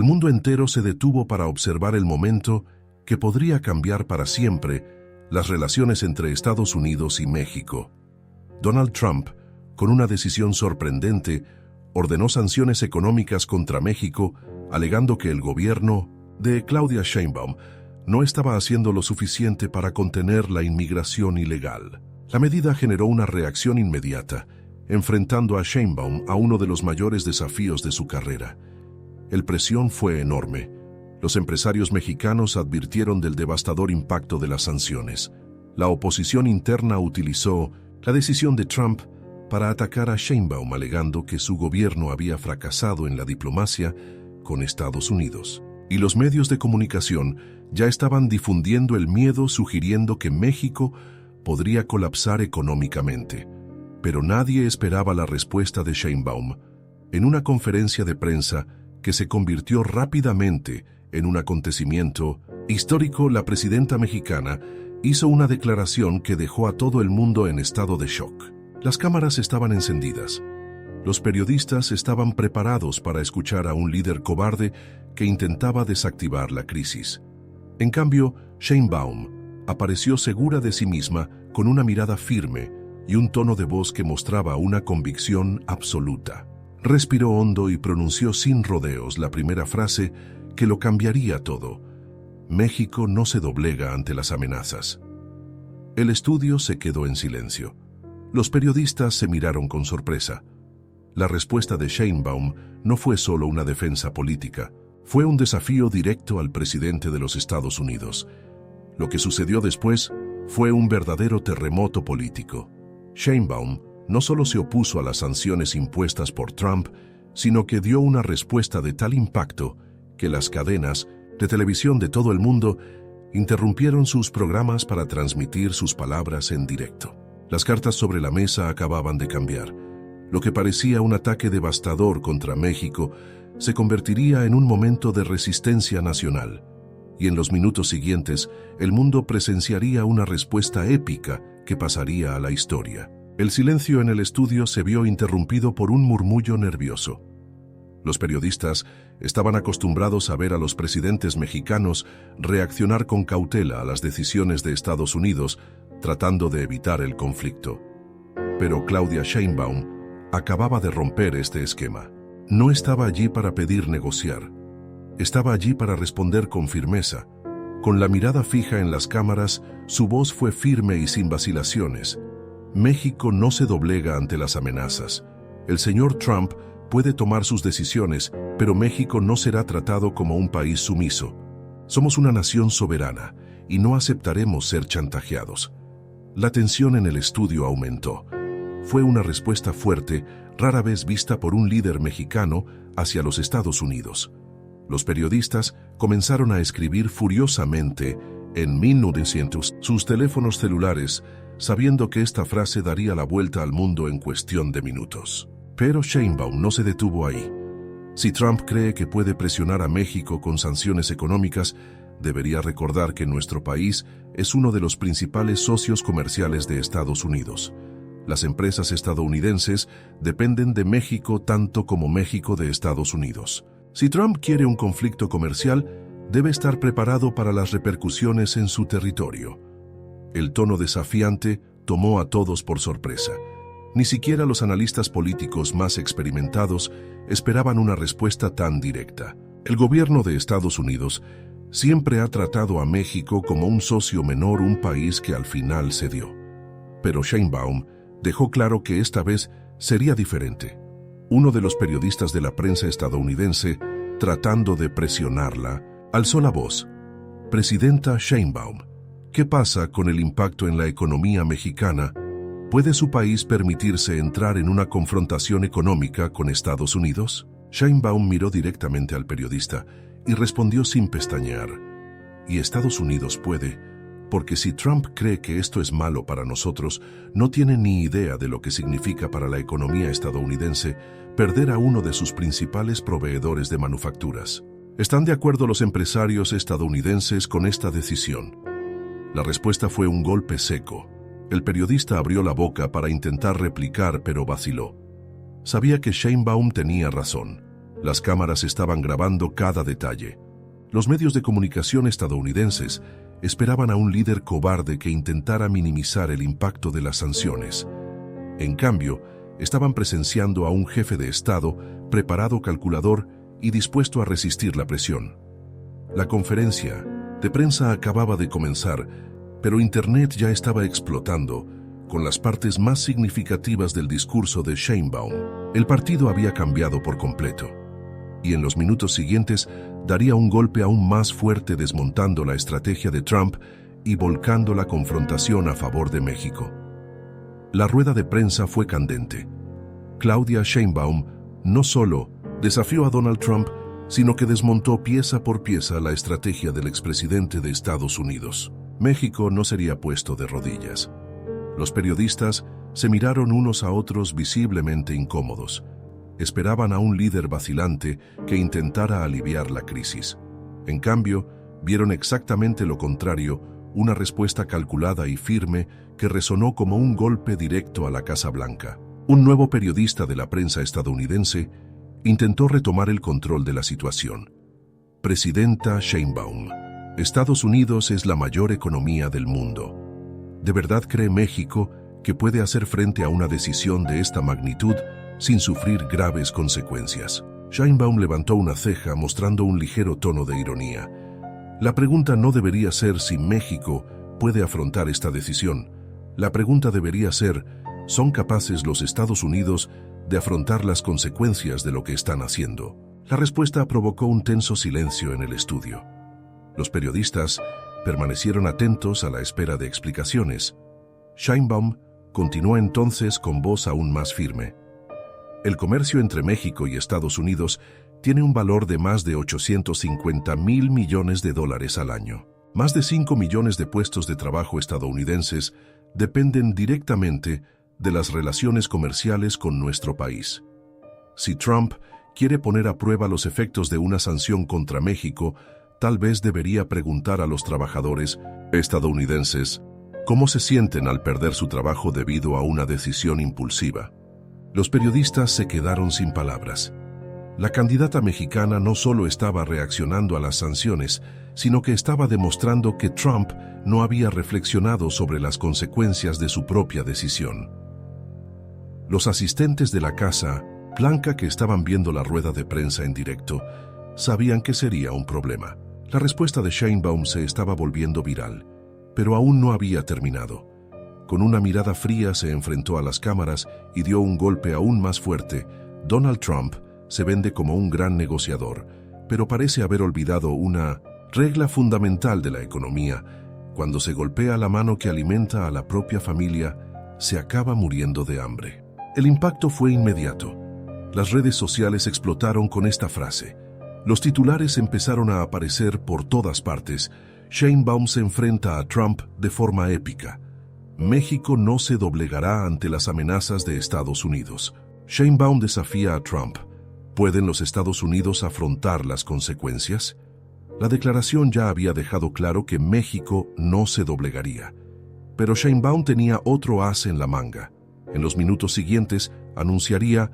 El mundo entero se detuvo para observar el momento que podría cambiar para siempre las relaciones entre Estados Unidos y México. Donald Trump, con una decisión sorprendente, ordenó sanciones económicas contra México, alegando que el gobierno de Claudia Sheinbaum no estaba haciendo lo suficiente para contener la inmigración ilegal. La medida generó una reacción inmediata, enfrentando a Sheinbaum a uno de los mayores desafíos de su carrera. La presión fue enorme. Los empresarios mexicanos advirtieron del devastador impacto de las sanciones. La oposición interna utilizó la decisión de Trump para atacar a Sheinbaum, alegando que su gobierno había fracasado en la diplomacia con Estados Unidos. Y los medios de comunicación ya estaban difundiendo el miedo, sugiriendo que México podría colapsar económicamente. Pero nadie esperaba la respuesta de Sheinbaum. En una conferencia de prensa que se convirtió rápidamente en un acontecimiento histórico, la presidenta mexicana hizo una declaración que dejó a todo el mundo en estado de shock. Las cámaras estaban encendidas. Los periodistas estaban preparados para escuchar a un líder cobarde que intentaba desactivar la crisis. En cambio, Sheinbaum apareció segura de sí misma, con una mirada firme y un tono de voz que mostraba una convicción absoluta. Respiró hondo y pronunció sin rodeos la primera frase que lo cambiaría todo: México no se doblega ante las amenazas. El estudio se quedó en silencio. Los periodistas se miraron con sorpresa. La respuesta de Sheinbaum no fue solo una defensa política, fue un desafío directo al presidente de los Estados Unidos. Lo que sucedió después fue un verdadero terremoto político. Sheinbaum no solo se opuso a las sanciones impuestas por Trump, sino que dio una respuesta de tal impacto que las cadenas de televisión de todo el mundo interrumpieron sus programas para transmitir sus palabras en directo. Las cartas sobre la mesa acababan de cambiar. Lo que parecía un ataque devastador contra México se convertiría en un momento de resistencia nacional. Y en los minutos siguientes, el mundo presenciaría una respuesta épica que pasaría a la historia. El silencio en el estudio se vio interrumpido por un murmullo nervioso. Los periodistas estaban acostumbrados a ver a los presidentes mexicanos reaccionar con cautela a las decisiones de Estados Unidos, tratando de evitar el conflicto. Pero Claudia Sheinbaum acababa de romper este esquema. No estaba allí para pedir negociar. Estaba allí para responder con firmeza. Con la mirada fija en las cámaras, su voz fue firme y sin vacilaciones. México no se doblega ante las amenazas. El señor Trump puede tomar sus decisiones, pero México no será tratado como un país sumiso. Somos una nación soberana y no aceptaremos ser chantajeados. La tensión en el estudio aumentó. Fue una respuesta fuerte, rara vez vista por un líder mexicano, hacia los Estados Unidos. Los periodistas comenzaron a escribir furiosamente en 1900 sus teléfonos celulares, sabiendo que esta frase daría la vuelta al mundo en cuestión de minutos. Pero Sheinbaum no se detuvo ahí. Si Trump cree que puede presionar a México con sanciones económicas, debería recordar que nuestro país es uno de los principales socios comerciales de Estados Unidos. Las empresas estadounidenses dependen de México tanto como México de Estados Unidos. Si Trump quiere un conflicto comercial, debe estar preparado para las repercusiones en su territorio. El tono desafiante tomó a todos por sorpresa. Ni siquiera los analistas políticos más experimentados esperaban una respuesta tan directa. El gobierno de Estados Unidos siempre ha tratado a México como un socio menor, un país que al final cedió. Pero Sheinbaum dejó claro que esta vez sería diferente. Uno de los periodistas de la prensa estadounidense, tratando de presionarla, alzó la voz. Presidenta Sheinbaum, ¿qué pasa con el impacto en la economía mexicana? ¿Puede su país permitirse entrar en una confrontación económica con Estados Unidos? Sheinbaum miró directamente al periodista y respondió sin pestañear. Y Estados Unidos puede, porque si Trump cree que esto es malo para nosotros, no tiene ni idea de lo que significa para la economía estadounidense perder a uno de sus principales proveedores de manufacturas. ¿Están de acuerdo los empresarios estadounidenses con esta decisión? La respuesta fue un golpe seco. El periodista abrió la boca para intentar replicar, pero vaciló. Sabía que Sheinbaum tenía razón. Las cámaras estaban grabando cada detalle. Los medios de comunicación estadounidenses esperaban a un líder cobarde que intentara minimizar el impacto de las sanciones. En cambio, estaban presenciando a un jefe de Estado preparado, calculador y dispuesto a resistir la presión. La conferencia de prensa acababa de comenzar, pero Internet ya estaba explotando con las partes más significativas del discurso de Sheinbaum. El partido había cambiado por completo, y en los minutos siguientes daría un golpe aún más fuerte, desmontando la estrategia de Trump y volcando la confrontación a favor de México. La rueda de prensa fue candente. Claudia Sheinbaum no solo desafió a Donald Trump, sino que desmontó pieza por pieza la estrategia del expresidente de Estados Unidos. México no sería puesto de rodillas. Los periodistas se miraron unos a otros visiblemente incómodos. Esperaban a un líder vacilante que intentara aliviar la crisis. En cambio, vieron exactamente lo contrario, una respuesta calculada y firme que resonó como un golpe directo a la Casa Blanca. Un nuevo periodista de la prensa estadounidense intentó retomar el control de la situación. Presidenta Sheinbaum, Estados Unidos es la mayor economía del mundo. ¿De verdad cree México que puede hacer frente a una decisión de esta magnitud sin sufrir graves consecuencias? Sheinbaum levantó una ceja mostrando un ligero tono de ironía. La pregunta no debería ser si México puede afrontar esta decisión. La pregunta debería ser, ¿son capaces los Estados Unidos de afrontar las consecuencias de lo que están haciendo? La respuesta provocó un tenso silencio en el estudio. Los periodistas permanecieron atentos a la espera de explicaciones. Sheinbaum continuó entonces con voz aún más firme. El comercio entre México y Estados Unidos tiene un valor de más de 850,000 millones de dólares al año. Más de 5 millones de puestos de trabajo estadounidenses dependen directamente de las relaciones comerciales con nuestro país. Si Trump quiere poner a prueba los efectos de una sanción contra México, tal vez debería preguntar a los trabajadores estadounidenses cómo se sienten al perder su trabajo debido a una decisión impulsiva. Los periodistas se quedaron sin palabras. La candidata mexicana no solo estaba reaccionando a las sanciones, sino que estaba demostrando que Trump no había reflexionado sobre las consecuencias de su propia decisión. Los asistentes de la Casa Blanca, que estaban viendo la rueda de prensa en directo, sabían que sería un problema. La respuesta de Sheinbaum se estaba volviendo viral, pero aún no había terminado. Con una mirada fría se enfrentó a las cámaras y dio un golpe aún más fuerte. Donald Trump se vende como un gran negociador, pero parece haber olvidado una regla fundamental de la economía. Cuando se golpea la mano que alimenta a la propia familia, se acaba muriendo de hambre. El impacto fue inmediato. Las redes sociales explotaron con esta frase. Los titulares empezaron a aparecer por todas partes. Sheinbaum se enfrenta a Trump de forma épica. México no se doblegará ante las amenazas de Estados Unidos. Sheinbaum desafía a Trump. ¿Pueden los Estados Unidos afrontar las consecuencias? La declaración ya había dejado claro que México no se doblegaría. Pero Sheinbaum tenía otro as en la manga. En los minutos siguientes anunciaría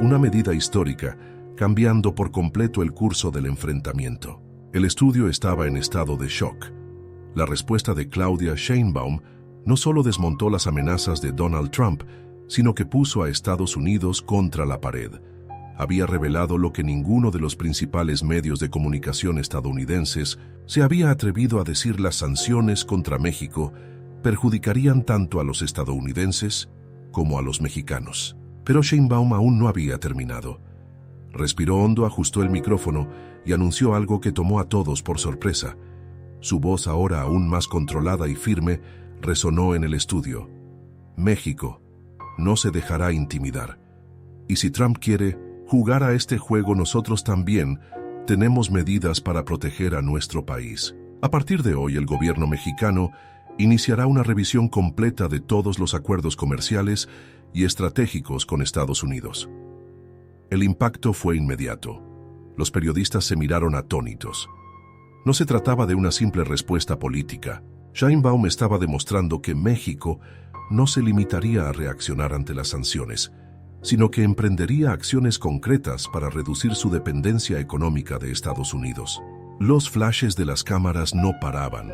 una medida histórica, cambiando por completo el curso del enfrentamiento. El estudio estaba en estado de shock. La respuesta de Claudia Sheinbaum no solo desmontó las amenazas de Donald Trump, sino que puso a Estados Unidos contra la pared. Había revelado lo que ninguno de los principales medios de comunicación estadounidenses se había atrevido a decir: las sanciones contra México perjudicarían tanto a los estadounidenses como a los mexicanos. Pero Sheinbaum aún no había terminado. Respiró hondo, ajustó el micrófono y anunció algo que tomó a todos por sorpresa. Su voz, ahora aún más controlada y firme, resonó en el estudio. México no se dejará intimidar. Y si Trump quiere jugar a este juego, nosotros también tenemos medidas para proteger a nuestro país. A partir de hoy, el gobierno mexicano iniciará una revisión completa de todos los acuerdos comerciales y estratégicos con Estados Unidos. El impacto fue inmediato. Los periodistas se miraron atónitos. No se trataba de una simple respuesta política. Sheinbaum estaba demostrando que México no se limitaría a reaccionar ante las sanciones. sino que emprendería acciones concretas para reducir su dependencia económica de Estados Unidos. Los flashes de las cámaras no paraban.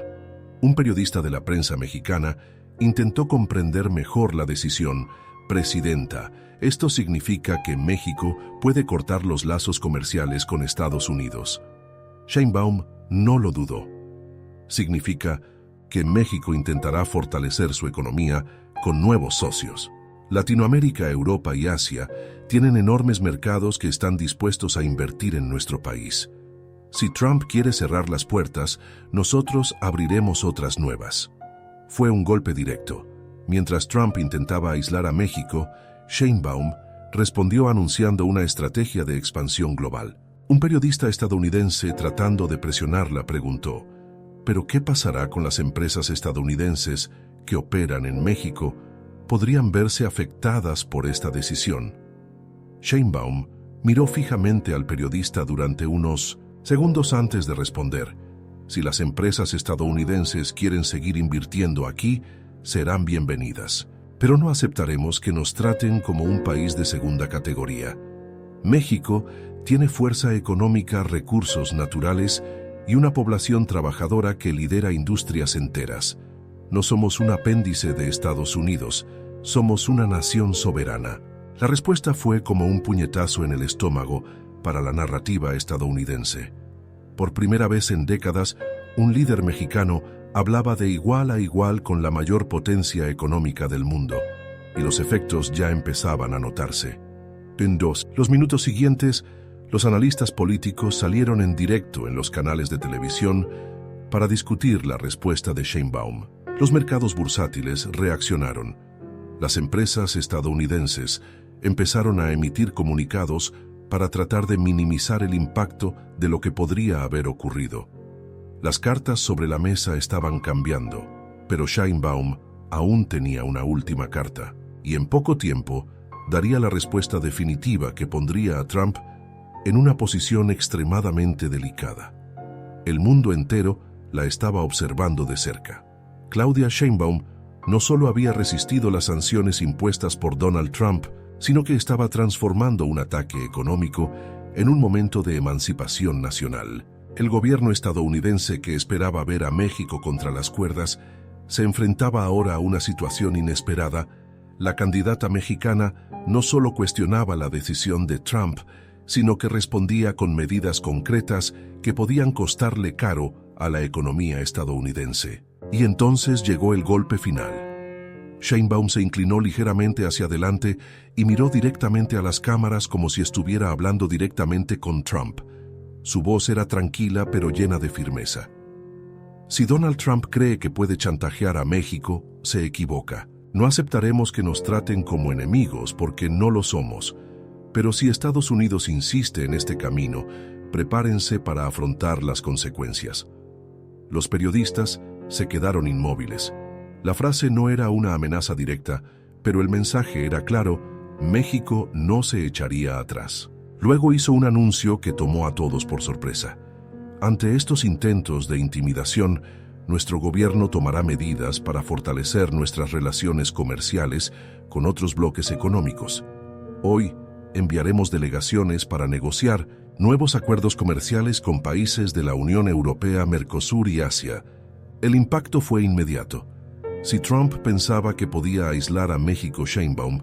Un periodista de la prensa mexicana intentó comprender mejor la decisión. Presidenta, esto significa que México puede cortar los lazos comerciales con Estados Unidos. Sheinbaum no lo dudó. Significa que México intentará fortalecer su economía con nuevos socios. Latinoamérica, Europa y Asia tienen enormes mercados que están dispuestos a invertir en nuestro país. Si Trump quiere cerrar las puertas, nosotros abriremos otras nuevas. Fue un golpe directo. Mientras Trump intentaba aislar a México, Sheinbaum respondió anunciando una estrategia de expansión global. Un periodista estadounidense tratando de presionarla preguntó, ¿pero qué pasará con las empresas estadounidenses que operan en México? ¿Podrían verse afectadas por esta decisión? Sheinbaum miró fijamente al periodista durante unos segundos antes de responder. Si las empresas estadounidenses quieren seguir invirtiendo aquí, serán bienvenidas. Pero no aceptaremos que nos traten como un país de segunda categoría. México tiene fuerza económica, recursos naturales y una población trabajadora que lidera industrias enteras. No somos un apéndice de Estados Unidos, somos una nación soberana. La respuesta fue como un puñetazo en el estómago para la narrativa estadounidense. Por primera vez en décadas, un líder mexicano hablaba de igual a igual con la mayor potencia económica del mundo, y los efectos ya empezaban a notarse. En los minutos siguientes, los analistas políticos salieron en directo en los canales de televisión para discutir la respuesta de Sheinbaum. Los mercados bursátiles reaccionaron. Las empresas estadounidenses empezaron a emitir comunicados para tratar de minimizar el impacto de lo que podría haber ocurrido. Las cartas sobre la mesa estaban cambiando, pero Sheinbaum aún tenía una última carta, y en poco tiempo daría la respuesta definitiva que pondría a Trump en una posición extremadamente delicada. El mundo entero la estaba observando de cerca. Claudia Sheinbaum no solo había resistido las sanciones impuestas por Donald Trump, sino que estaba transformando un ataque económico en un momento de emancipación nacional. El gobierno estadounidense, que esperaba ver a México contra las cuerdas, se enfrentaba ahora a una situación inesperada. La candidata mexicana no solo cuestionaba la decisión de Trump, sino que respondía con medidas concretas que podían costarle caro a la economía estadounidense. Y entonces llegó el golpe final. Sheinbaum se inclinó ligeramente hacia adelante y miró directamente a las cámaras como si estuviera hablando directamente con Trump. Su voz era tranquila pero llena de firmeza. Si Donald Trump cree que puede chantajear a México, se equivoca. No aceptaremos que nos traten como enemigos porque no lo somos. Pero si Estados Unidos insiste en este camino, prepárense para afrontar las consecuencias. Los periodistas se quedaron inmóviles. La frase no era una amenaza directa, pero el mensaje era claro: México no se echaría atrás. Luego hizo un anuncio que tomó a todos por sorpresa. Ante estos intentos de intimidación, nuestro gobierno tomará medidas para fortalecer nuestras relaciones comerciales con otros bloques económicos. Hoy enviaremos delegaciones para negociar nuevos acuerdos comerciales con países de la Unión Europea, Mercosur y Asia. El impacto fue inmediato. Si Trump pensaba que podía aislar a México, Sheinbaum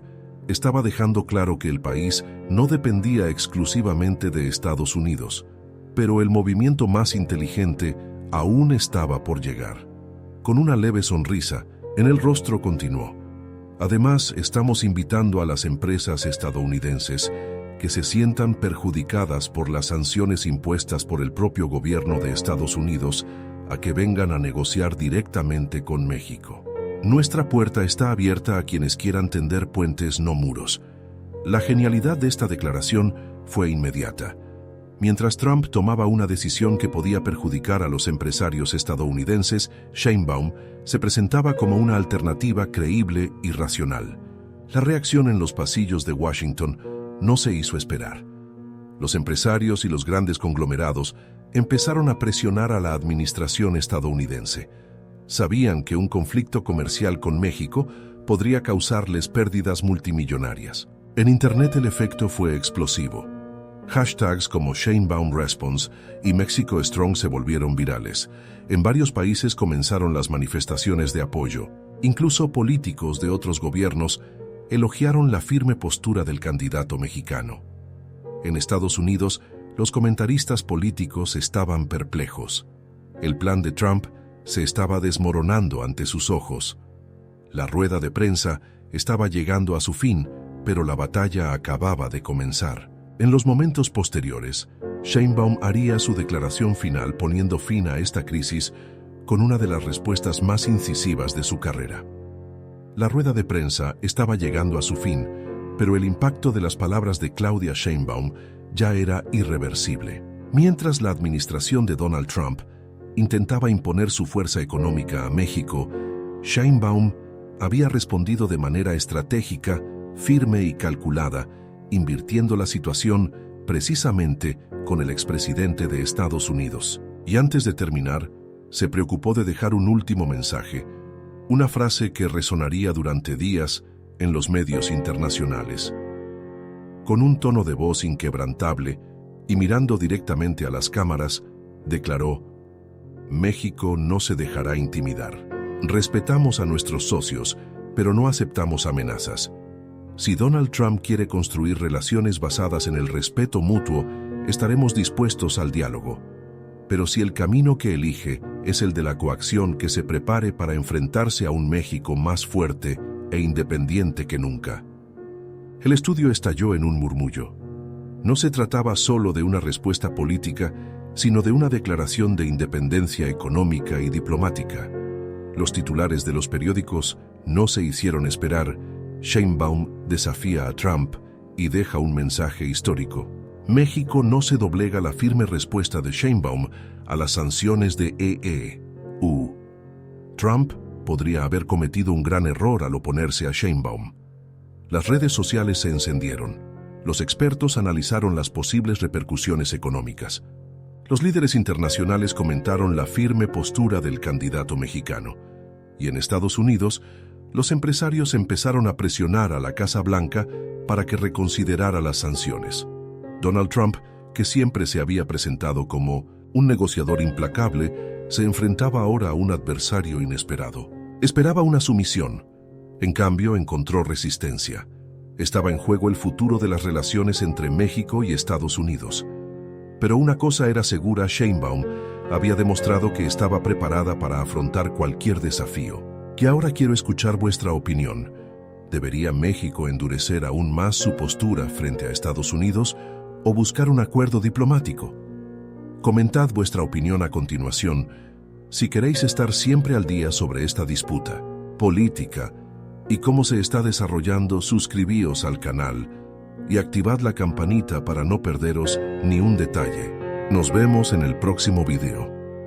estaba dejando claro que el país no dependía exclusivamente de Estados Unidos, pero el movimiento más inteligente aún estaba por llegar. Con una leve sonrisa en el rostro continuó: además, estamos invitando a las empresas estadounidenses que se sientan perjudicadas por las sanciones impuestas por el propio gobierno de Estados Unidos a que vengan a negociar directamente con México. Nuestra puerta está abierta a quienes quieran tender puentes, no muros. La genialidad de esta declaración fue inmediata. Mientras Trump tomaba una decisión que podía perjudicar a los empresarios estadounidenses, Sheinbaum se presentaba como una alternativa creíble y racional. La reacción en los pasillos de Washington no se hizo esperar. Los empresarios y los grandes conglomerados empezaron a presionar a la administración estadounidense. Sabían que un conflicto comercial con México podría causarles pérdidas multimillonarias. En Internet el efecto fue explosivo. Hashtags como Sheinbaum Response y Mexico Strong se volvieron virales. En varios países comenzaron las manifestaciones de apoyo. Incluso políticos de otros gobiernos elogiaron la firme postura del candidato mexicano. En Estados Unidos, los comentaristas políticos estaban perplejos. El plan de Trump se estaba desmoronando ante sus ojos. La rueda de prensa estaba llegando a su fin, pero la batalla acababa de comenzar. En los momentos posteriores, Sheinbaum haría su declaración final poniendo fin a esta crisis con una de las respuestas más incisivas de su carrera. La rueda de prensa estaba llegando a su fin, pero el impacto de las palabras de Claudia Sheinbaum ya era irreversible. Mientras la administración de Donald Trump intentaba imponer su fuerza económica a México, Sheinbaum había respondido de manera estratégica, firme y calculada, invirtiendo la situación precisamente con el expresidente de Estados Unidos. Y antes de terminar, se preocupó de dejar un último mensaje, una frase que resonaría durante días en los medios internacionales. Con un tono de voz inquebrantable y mirando directamente a las cámaras, declaró: México no se dejará intimidar. Respetamos a nuestros socios, pero no aceptamos amenazas. Si Donald Trump quiere construir relaciones basadas en el respeto mutuo, estaremos dispuestos al diálogo. Pero si el camino que elige es el de la coacción, que se prepare para enfrentarse a un México más fuerte e independiente que nunca. El estudio estalló en un murmullo. No se trataba solo de una respuesta política, sino de una declaración de independencia económica y diplomática. Los titulares de los periódicos no se hicieron esperar. Sheinbaum desafía a Trump y deja un mensaje histórico. México no se doblega. La firme respuesta de Sheinbaum a las sanciones de EU. Trump podría haber cometido un gran error al oponerse a Sheinbaum. Las redes sociales se encendieron. Los expertos analizaron las posibles repercusiones económicas. Los líderes internacionales comentaron la firme postura del candidato mexicano. Y en Estados Unidos, los empresarios empezaron a presionar a la Casa Blanca para que reconsiderara las sanciones. Donald Trump, que siempre se había presentado como un negociador implacable, se enfrentaba ahora a un adversario inesperado. Esperaba una sumisión. En cambio, encontró resistencia. Estaba en juego el futuro de las relaciones entre México y Estados Unidos. Pero una cosa era segura: Sheinbaum había demostrado que estaba preparada para afrontar cualquier desafío. Y ahora quiero escuchar vuestra opinión. ¿Debería México endurecer aún más su postura frente a Estados Unidos o buscar un acuerdo diplomático? Comentad vuestra opinión a continuación. Si queréis estar siempre al día sobre esta disputa política y cómo se está desarrollando, suscribíos al canal y activad la campanita para no perderos ni un detalle. Nos vemos en el próximo video.